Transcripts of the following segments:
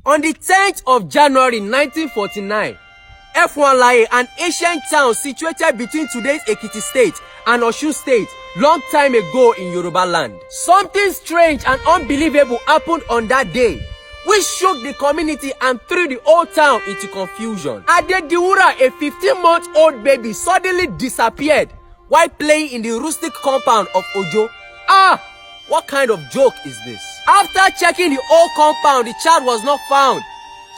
On the 10th of January 1949, F1 an ancient town situated between today's Ekiti State and Osun State, long time ago in Yoruba land. Something strange and unbelievable happened on that day, which shook the community and threw the whole town into confusion. Adediwura, a 15-month-old baby, suddenly disappeared while playing in the rustic compound of Ojo. What kind of joke is this? After checking the whole compound, the child was not found.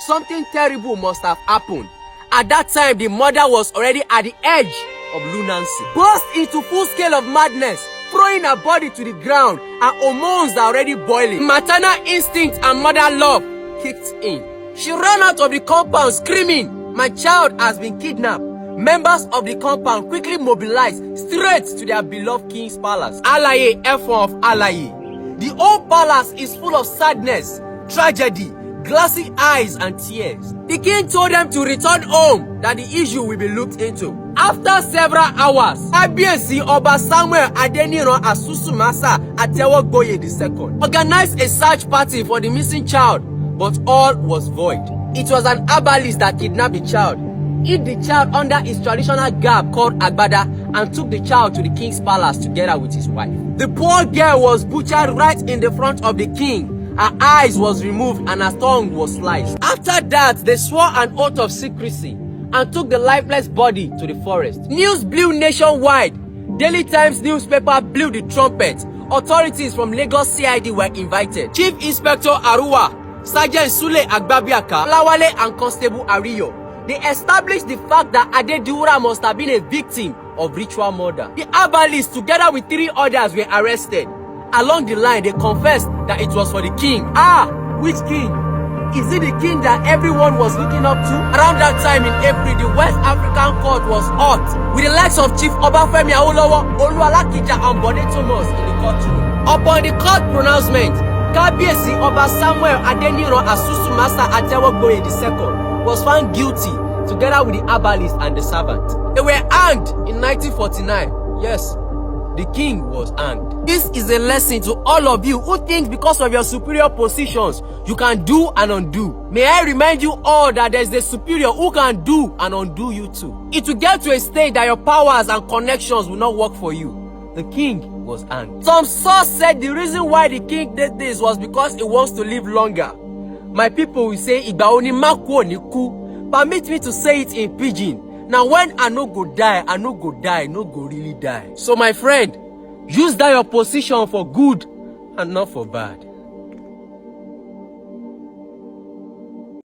Something terrible must have happened. At that time, the mother was already at the edge of lunacy, burst into full scale of madness, throwing her body to the ground. Her hormones are already boiling. Maternal instinct and mother love kicked in. She ran out of the compound screaming, "My child has been kidnapped." Members of the compound quickly mobilized straight to their beloved king's palace. Alaye, F1 of Alaye. The whole palace is full of sadness, tragedy, glassy eyes and tears. The king told them to return home, that the issue will be looked into. After several hours, Kábíyèsí Ọba Samuel Adeniran Asusumasa Atewogboye II organized a search party for the missing child, but all was void. It was an herbalist that kidnapped the child, hid the child under his traditional garb called Agbada, and took the child to the king's palace together with his wife. The poor girl was butchered right in the front of the king. Her eyes was removed and her tongue was sliced. After that, they swore an oath of secrecy and took the lifeless body to the forest. News blew nationwide. Daily Times newspaper blew the trumpet. Authorities from Lagos CID were invited. Chief Inspector Aruwa, Sergeant Sule Agbabiaka, Lawale and Constable Ariyo. They established the fact that Adediwura must have been a victim of ritual murder. The herbalist, together with 3 others, were arrested. Along the line, they confessed that it was for the king. Which king? Is it the king that everyone was looking up to? Around that time in April, the West African court was hot, with the likes of Chief Obafemi Awolowo, Oluwalakija and Bode Thomas in the courtroom. Upon the court pronouncement, Kábíyèsí Ọba Samuel Adeniran Asusumasa Atewogboye II was found guilty, together with the herbalist and the servant. They were hanged in 1949. Yes, the king was hanged. This is a lesson to all of you who think because of your superior positions, you can do and undo. May I remind you all that there is a superior who can do and undo you too. It will get to a stage that your powers and connections will not work for you. The king was hanged. Some source said the reason why the king did this was because he wants to live longer. My people will say, "Igba oni maku oni ku." Permit me to say it in pidgin. Now when I no go die, I no go die, no go really die. So my friend, use that your position for good and not for bad.